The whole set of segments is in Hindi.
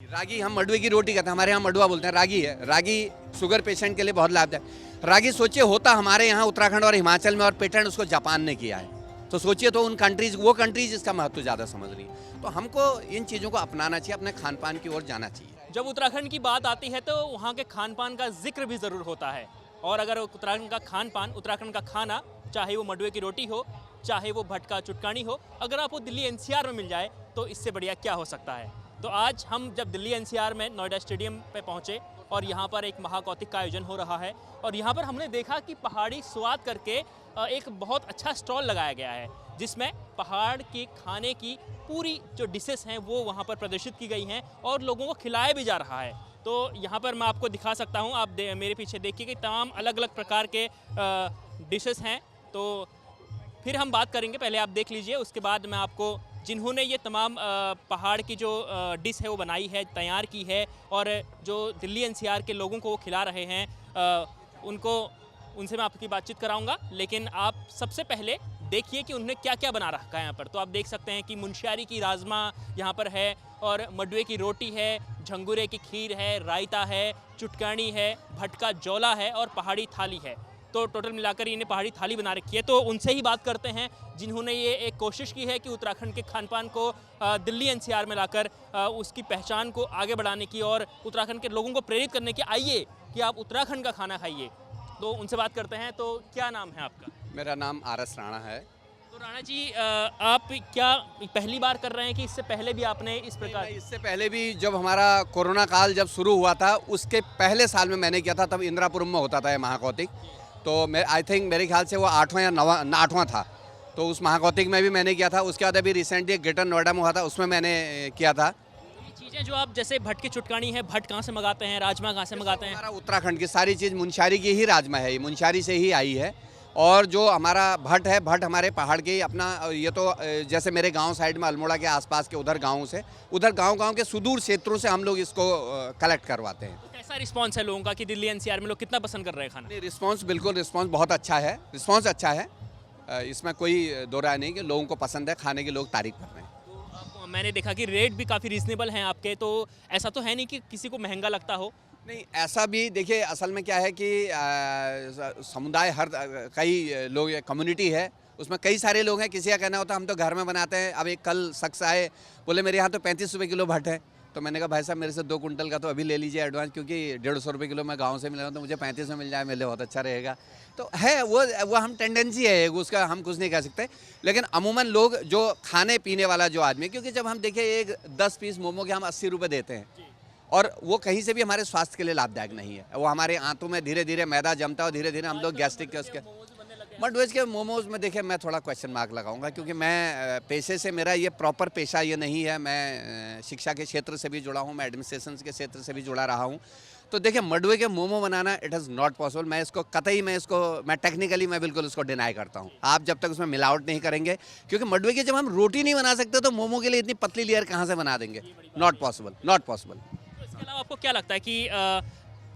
रागी हम मडवे की रोटी कहते हैं, हमारे यहाँ मडवा बोलते हैं, रागी है। रागी शुगर पेशेंट के लिए बहुत लाभदायक। रागी सोचिए होता हमारे यहाँ उत्तराखंड और हिमाचल में, और पेटेंट उसको जापान ने किया है। तो सोचिए तो उन कंट्रीज, वो कंट्रीज इसका महत्व ज़्यादा समझ रही है। तो हमको इन चीज़ों को अपनाना चाहिए, अपने खान पान की ओर जाना चाहिए। जब उत्तराखंड की बात आती है तो वहाँ के खान पान का जिक्र भी ज़रूर होता है। और अगर उत्तराखंड का खान पान, उत्तराखंड का खाना, चाहे वो मडवे की रोटी हो, चाहे वो भटका चुटकानी हो, अगर आपको दिल्ली एनसीआर में मिल जाए तो इससे बढ़िया क्या हो सकता है। तो आज हम जब दिल्ली एनसीआर में नोएडा स्टेडियम पे पहुँचे और यहाँ पर एक महाकौतिक का आयोजन हो रहा है, और यहाँ पर हमने देखा कि पहाड़ी स्वाद करके एक बहुत अच्छा स्टॉल लगाया गया है, जिसमें पहाड़ के खाने की पूरी जो डिशेस हैं वो वहाँ पर प्रदर्शित की गई हैं और लोगों को खिलाया भी जा रहा है। तो यहाँ पर मैं आपको दिखा सकता हूँ, आप मेरे पीछे देखिए कि तमाम अलग अलग प्रकार के डिशेस हैं। तो फिर हम बात करेंगे, पहले आप देख लीजिए, उसके बाद मैं आपको जिन्होंने ये तमाम पहाड़ की जो डिश है वो बनाई है, तैयार की है, और जो दिल्ली एनसीआर के लोगों को वो खिला रहे हैं, उनसे मैं आपकी बातचीत कराऊंगा। लेकिन आप सबसे पहले देखिए कि उन्होंने क्या क्या बना रखा है यहाँ पर। तो आप देख सकते हैं कि मुनस्यारी की राजमा यहाँ पर है, और मडवे की रोटी है, झंगुरे की खीर है, रायता है, चुटकानी है, भटका जोला है और पहाड़ी थाली है। तो टोटल मिलाकर इन्हें पहाड़ी थाली बना रखी है। तो उनसे ही बात करते हैं जिन्होंने ये एक कोशिश की है कि उत्तराखंड के खान पान को दिल्ली एनसीआर में लाकर उसकी पहचान को आगे बढ़ाने की और उत्तराखंड के लोगों को प्रेरित करने की, आइए कि आप उत्तराखंड का खाना खाइए। तो उनसे बात करते हैं। तो क्या नाम है आपका? मेरा नाम आरएस राणा है। तो राणा जी, आप क्या पहली बार कर रहे हैं कि इससे पहले भी आपने इस प्रकार? इससे पहले भी जब हमारा कोरोना काल जब शुरू हुआ था, उसके पहले साल में मैंने किया था, तब इंदिरापुरम में होता था ये महाकौतिक। तो मैं आई थिंक मेरे ख्याल से वो 8वां या 8वां था। तो उस महाकौतिक में भी मैंने किया था। उसके बाद अभी रिसेंटली ग्रेटर नोएडा में हुआ था, उसमें मैंने किया था। ये चीज़ें जो आप जैसे भट की चुटकानी है, भट कहाँ से मंगाते हैं, राजमा कहाँ से मंगाते हैं? हमारा उत्तराखंड की सारी चीज़ मुनस्यारी की ही राजमा है, ये मुनस्यारी से ही आई है। और जो हमारा भट है, भट हमारे पहाड़ के ही अपना, ये तो जैसे मेरे गांव साइड में अल्मोड़ा के आसपास के उधर गाँव से, उधर गांव के सुदूर क्षेत्रों से हम लोग इसको कलेक्ट करवाते हैं। तो कैसा रिस्पॉन्स है लोगों का कि दिल्ली एनसीआर में लोग कितना पसंद कर रहे हैं खाना? रिस्पांस बिल्कुल, रिस्पांस बहुत अच्छा है, रिस्पांस अच्छा है। इसमें कोई दो राय नहीं कि लोगों को पसंद है, खाने के लोग तारीफ कर रहे हैं। तो मैंने देखा कि रेट भी काफ़ी रीजनेबल हैं आपके, तो ऐसा तो है नहीं कि किसी को महंगा लगता हो? नहीं, ऐसा भी देखिए, असल में क्या है कि समुदाय हर कई लोग, कम्युनिटी है, उसमें कई सारे लोग हैं। किसी का कहना होता है हम तो घर में बनाते हैं। अब एक कल शख्स आए, बोले मेरे यहाँ तो 35 रुपये किलो भट है। तो मैंने कहा भाई साहब मेरे से 2 कुंटल का तो अभी ले लीजिए एडवांस, क्योंकि 150 रुपये किलो मैं गांव से मिल रहा हूँ, तो मुझे 35 में मिल जाए, मेरे लिए बहुत अच्छा रहेगा। तो है वो हम टेंडेंसी है, उसका हम कुछ नहीं कह सकते। लेकिन अमूमन लोग जो खाने पीने वाला जो आदमी, क्योंकि जब हम देखिए एक 10 पीस मोमो के हम 80 रुपये देते हैं, और वो कहीं से भी हमारे स्वास्थ्य के लिए लाभदायक नहीं है। वो हमारे आंतों में धीरे धीरे मैदा जमता है और धीरे धीरे हम लोग गैस्ट्रिक के उसके। बट वेज के मोमोज में देखिए मैं थोड़ा क्वेश्चन मार्क लगाऊंगा, क्योंकि मैं पेशे से, मेरा ये प्रॉपर पेशा ये नहीं है। मैं शिक्षा के क्षेत्र से भी जुड़ा हूँ, मैं एडमिनिस्ट्रेशन के क्षेत्र से भी जुड़ा रहा हूँ। तो देखिए मडवे के मोमो बनाना इट इज़ नॉट पॉसिबल। मैं इसको कतई, मैं टेक्निकली मैं बिल्कुल उसको डिनाई करता हूँ। आप जब तक उसमें मिलावट नहीं करेंगे, क्योंकि मडवे की जब हम रोटी नहीं बना सकते तो मोमो के लिए इतनी पतली लेयर कहाँ से बना देंगे? Not possible, not possible. इसके अलावा आपको क्या लगता है कि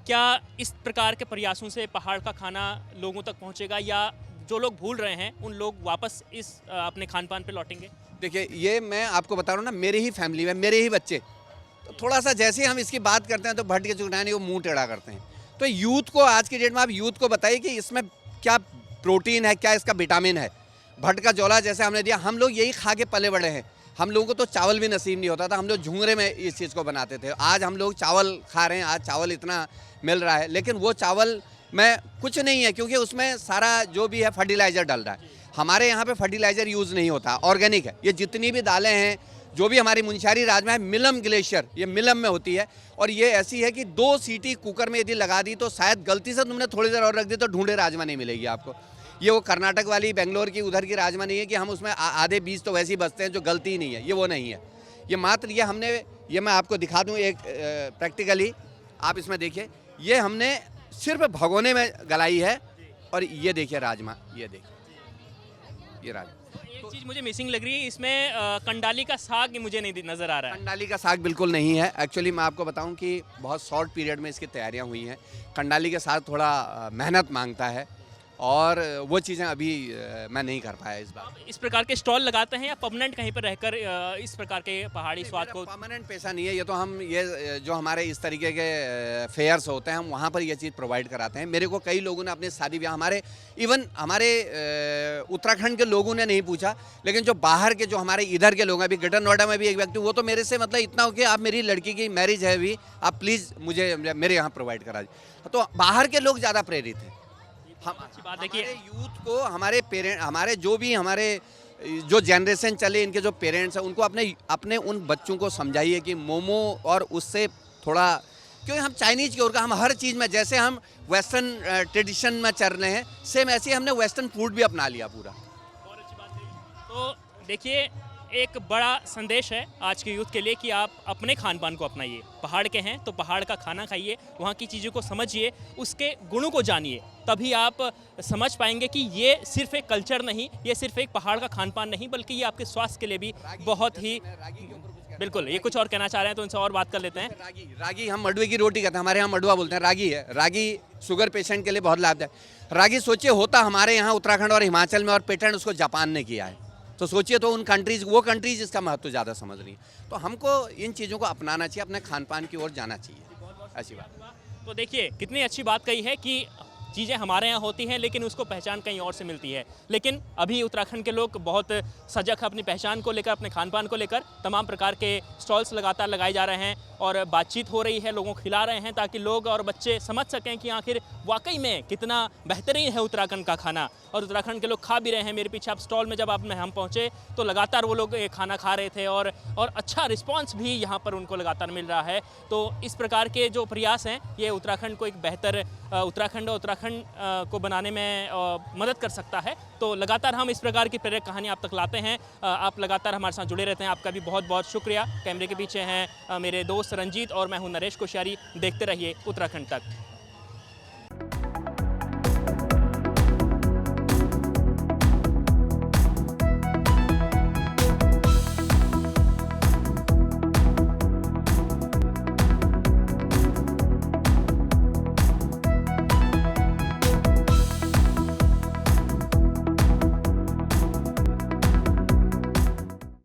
क्या इस प्रकार के प्रयासों से पहाड़ का खाना लोगों तक पहुंचेगा, या जो लोग भूल रहे हैं उन लोग वापस इस अपने खान पान पे लौटेंगे? देखिए ये मैं आपको बता रहा हूँ ना, मेरी ही फैमिली में मेरे ही बच्चे, तो थोड़ा सा जैसे ही हम इसकी बात करते हैं तो भट के चुटकानी वो मुंह टेढ़ा करते हैं। तो यूथ को, आज की डेट में आप यूथ को बताइए कि इसमें क्या प्रोटीन है, क्या इसका विटामिन है। भट का जोला जैसे हमने दिया, हम लोग यही खा के पले बड़े हैं। हम लोगों को तो चावल भी नसीब नहीं होता था, हम लोग झुंगरे में इस चीज़ को बनाते थे। आज हम लोग चावल खा रहे हैं, आज चावल इतना मिल रहा है, लेकिन वो चावल में कुछ नहीं है, क्योंकि उसमें सारा जो भी है फर्टिलाइज़र डल रहा है। हमारे यहाँ पे फर्टिलाइज़र यूज़ नहीं होता, ऑर्गेनिक है। ये जितनी भी दालें हैं, जो भी हमारी मुनस्यारी राजमा है, मिलम ग्लेशियर, ये मिलम में होती है। और ये ऐसी है कि 2 सीटी कुकर में यदि लगा दी तो शायद गलती से तुमने थोड़ी देर और रख दी तो ढूंढे राजमा नहीं मिलेगी आपको। ये वो कर्नाटक वाली, बेंगलोर की उधर की राजमा नहीं है कि हम उसमें आधे बीज तो वैसे ही बचते हैं, जो गलती ही नहीं है, ये वो नहीं है। ये मात्र ये मैं आपको दिखा दूँ एक प्रैक्टिकली, आप इसमें देखिए, ये हमने सिर्फ भगोने में गलाई है। और ये देखिए राजमा, ये देखिए ये राजमा। एक चीज़ मुझे मिसिंग लग रही है इसमें, कंडाली का साग मुझे नहीं नज़र आ रहा है। कंडाली का साग बिल्कुल नहीं है। एक्चुअली मैं आपको बताऊं कि बहुत शॉर्ट पीरियड में इसकी तैयारियां हुई हैं। कंडाली का साग थोड़ा मेहनत मांगता है, और वो चीज़ें अभी मैं नहीं कर पाया इस बार। इस प्रकार के स्टॉल लगाते हैं या परमानेंट कहीं पर रहकर इस प्रकार के पहाड़ी स्वाद को? परमानेंट पैसा नहीं है ये, तो हम ये जो हमारे इस तरीके के फेयर्स होते हैं हम वहाँ पर ये चीज़ प्रोवाइड कराते हैं। मेरे को कई लोगों ने अपने शादी ब्याह, हमारे इवन हमारे उत्तराखंड के लोगों ने नहीं पूछा, लेकिन जो बाहर के, जो हमारे इधर के लोग हैं, अभी ग्रेटर नोएडा में भी एक व्यक्ति, वो तो मेरे से मतलब इतना हो कि आप मेरी लड़की की मैरिज है अभी, आप प्लीज़ मुझे मेरे यहाँ प्रोवाइड करा दीजिए। तो बाहर के लोग ज़्यादा प्रेरित हैं। हम अच्छी बात है कि हमारे यूथ को, हमारे पेरेंट, हमारे जो भी हमारे जो जनरेशन चले, इनके जो पेरेंट्स हैं, उनको अपने उन बच्चों को समझाइए कि मोमो और उससे थोड़ा, क्योंकि हम चाइनीज़ की ओर का, हम हर चीज़ में, जैसे हम वेस्टर्न ट्रेडिशन में चल रहे हैं, सेम ऐसे ही हमने वेस्टर्न फूड भी अपना लिया पूरा। बहुत अच्छी बात है। तो देखिए, एक बड़ा संदेश है आज के यूथ के लिए कि आप अपने खान पान को अपनाइए। पहाड़ के हैं तो पहाड़ का खाना खाइए, वहाँ की चीज़ों को समझिए, उसके गुणों को जानिए, तभी आप समझ पाएंगे कि ये सिर्फ एक कल्चर नहीं, ये सिर्फ एक पहाड़ का खान पान नहीं, बल्कि ये आपके स्वास्थ्य के लिए भी बहुत ही, बिल्कुल। ये कुछ और कहना चाह रहे हैं तो उनसे और बात कर लेते हैं। रागी हम मडवे की रोटी कहते हैं, हमारे यहाँ मडवा बोलते हैं, रागी है। रागी शुगर पेशेंट के लिए बहुत लाभदायक। रागी सोचिए होता हमारे यहाँ उत्तराखंड और हिमाचल में, और पेटेंट उसको जापान ने किया है। तो सोचिए, तो उन कंट्रीज, वो कंट्रीज इसका महत्व ज़्यादा समझ रही है। तो हमको इन चीज़ों को अपनाना चाहिए, अपने खान पान की ओर जाना चाहिए। ऐसी बात। तो देखिए, कितनी अच्छी बात कही है कि चीज़ें हमारे यहाँ होती हैं लेकिन उसको पहचान कहीं और से मिलती है। लेकिन अभी उत्तराखंड के लोग बहुत सजग हैं अपनी पहचान को लेकर, अपने खान पान को लेकर। तमाम प्रकार के स्टॉल्स लगातार लगाए जा रहे हैं और बातचीत हो रही है, लोगों को खिला रहे हैं ताकि लोग और बच्चे समझ सकें कि आखिर वाकई में कितना बेहतरीन है उत्तराखंड का खाना। और उत्तराखंड के लोग खा भी रहे हैं। मेरे पीछे आप स्टॉल में जब हम पहुँचे तो लगातार वो लोग खाना खा रहे थे और अच्छा रिस्पॉन्स भी यहाँ पर उनको लगातार मिल रहा है। तो इस प्रकार के जो प्रयास हैं, ये उत्तराखंड को एक बेहतर उत्तराखंड को बनाने में मदद कर सकता है। तो लगातार हम इस प्रकार की प्रेरक कहानी आप तक लाते हैं। आप लगातार हमारे साथ जुड़े रहते हैं, आपका भी बहुत बहुत शुक्रिया। कैमरे के पीछे हैं मेरे दोस्त रंजीत और मैं हूं नरेश कोश्यारी। देखते रहिए उत्तराखंड तक।